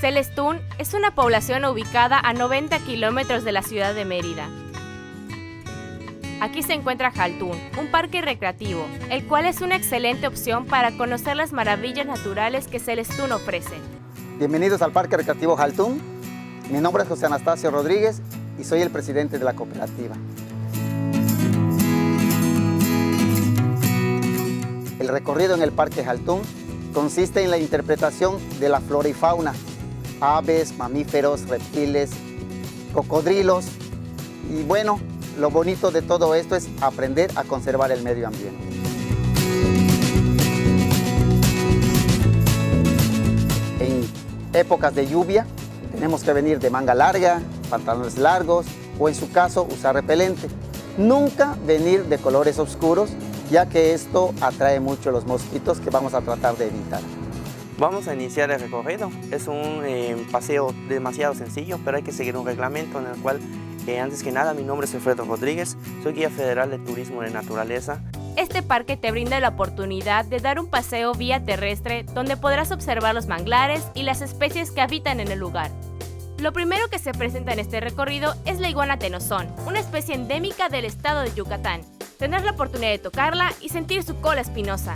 Celestún es una población ubicada a 90 kilómetros de la ciudad de Mérida. Aquí se encuentra Jaltún, un parque recreativo, el cual es una excelente opción para conocer las maravillas naturales que Celestún ofrece. Bienvenidos al Parque Recreativo Jaltún. Mi nombre es José Anastasio Rodríguez y soy el presidente de la cooperativa. El recorrido en el Parque Jaltún consiste en la interpretación de la flora y fauna, aves, mamíferos, reptiles, cocodrilos y bueno, lo bonito de todo esto es aprender a conservar el medio ambiente. En épocas de lluvia tenemos que venir de manga larga, pantalones largos o en su caso usar repelente. Nunca venir de colores oscuros, ya que esto atrae mucho los mosquitos que vamos a tratar de evitar. Vamos a iniciar el recorrido. Es un paseo demasiado sencillo, pero hay que seguir un reglamento en el cual, antes que nada, mi nombre es Alfredo Rodríguez, soy guía federal de turismo de naturaleza. Este parque te brinda la oportunidad de dar un paseo vía terrestre donde podrás observar los manglares y las especies que habitan en el lugar. Lo primero que se presenta en este recorrido es la iguana tenozón, una especie endémica del estado de Yucatán. Tendrás la oportunidad de tocarla y sentir su cola espinosa.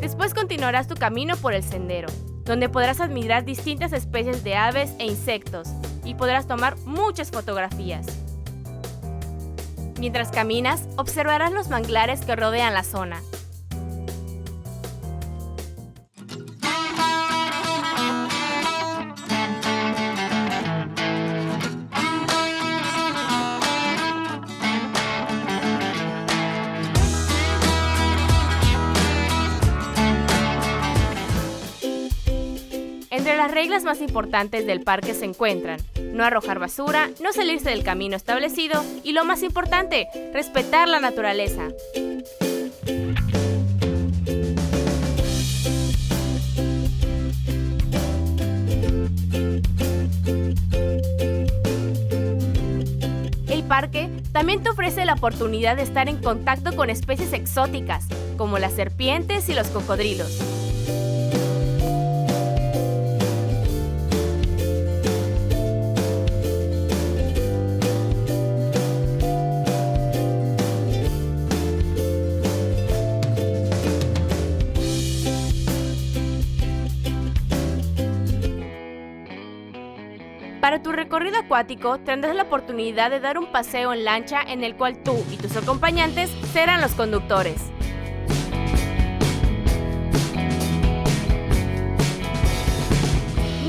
Después continuarás tu camino por el sendero, donde podrás admirar distintas especies de aves e insectos y podrás tomar muchas fotografías. Mientras caminas, observarás los manglares que rodean la zona. Entre las reglas más importantes del parque se encuentran no arrojar basura, no salirse del camino establecido y, lo más importante, respetar la naturaleza. El parque también te ofrece la oportunidad de estar en contacto con especies exóticas, como las serpientes y los cocodrilos. Para tu recorrido acuático tendrás la oportunidad de dar un paseo en lancha en el cual tú y tus acompañantes serán los conductores.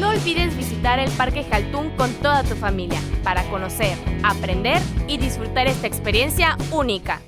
No olvides visitar el Parque Jaltún con toda tu familia para conocer, aprender y disfrutar esta experiencia única.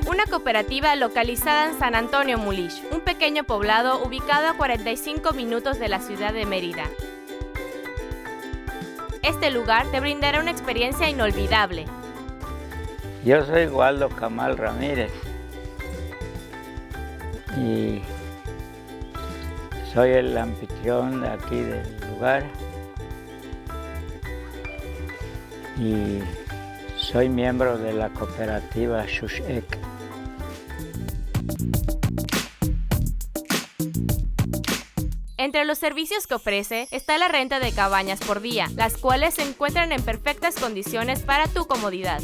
Una cooperativa localizada en San Antonio Mulich, un pequeño poblado ubicado a 45 minutos de la ciudad de Mérida. Este lugar te brindará una experiencia inolvidable. Yo soy Waldo Camal Ramírez y soy el anfitrión de aquí del lugar y soy miembro de la cooperativa Xuxec. Entre los servicios que ofrece está la renta de cabañas por día, las cuales se encuentran en perfectas condiciones para tu comodidad.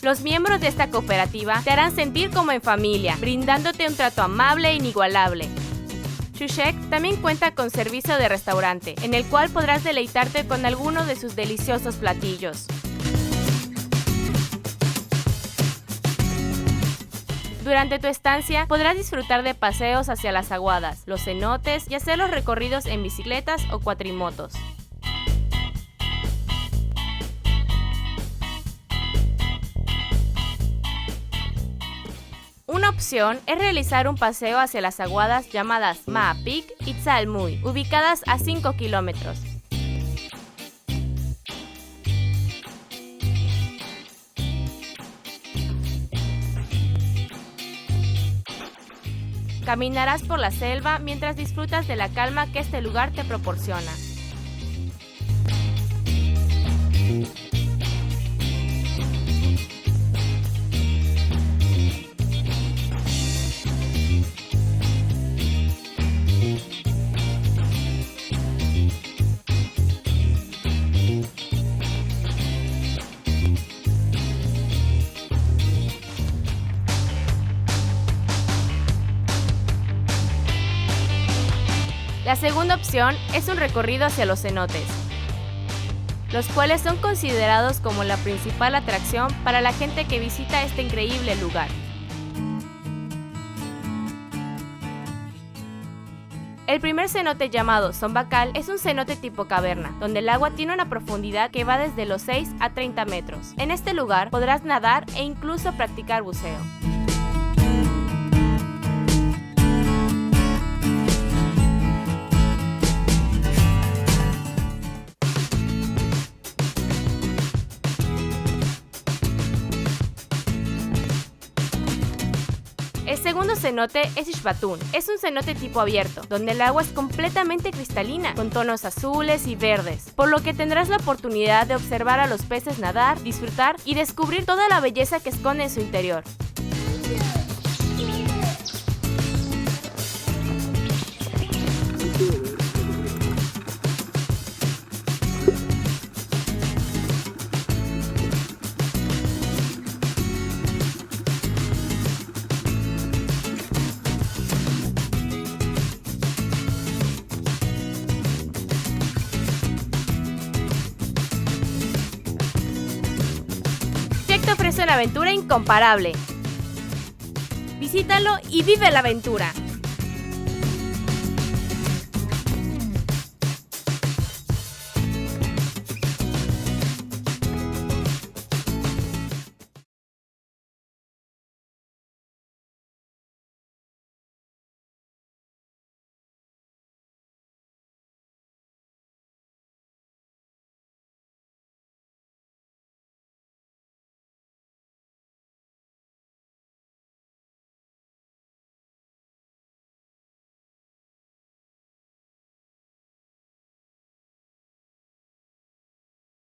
Los miembros de esta cooperativa te harán sentir como en familia, brindándote un trato amable e inigualable. Xuxec también cuenta con servicio de restaurante, en el cual podrás deleitarte con alguno de sus deliciosos platillos. Durante tu estancia podrás disfrutar de paseos hacia las aguadas, los cenotes y hacer los recorridos en bicicletas o cuatrimotos. Una opción es realizar un paseo hacia las aguadas llamadas Maapik y Tzalmuy, ubicadas a 5 kilómetros. Caminarás por la selva mientras disfrutas de la calma que este lugar te proporciona. La segunda opción es un recorrido hacia los cenotes, los cuales son considerados como la principal atracción para la gente que visita este increíble lugar. El primer cenote, llamado Zombacal, es un cenote tipo caverna, donde el agua tiene una profundidad que va desde los 6 a 30 metros. En este lugar podrás nadar e incluso practicar buceo. El segundo cenote es Ixbatún. Es un cenote tipo abierto, donde el agua es completamente cristalina, con tonos azules y verdes, por lo que tendrás la oportunidad de observar a los peces nadar, disfrutar y descubrir toda la belleza que esconde en su interior. Te ofrece una aventura incomparable. Visítalo y vive la aventura.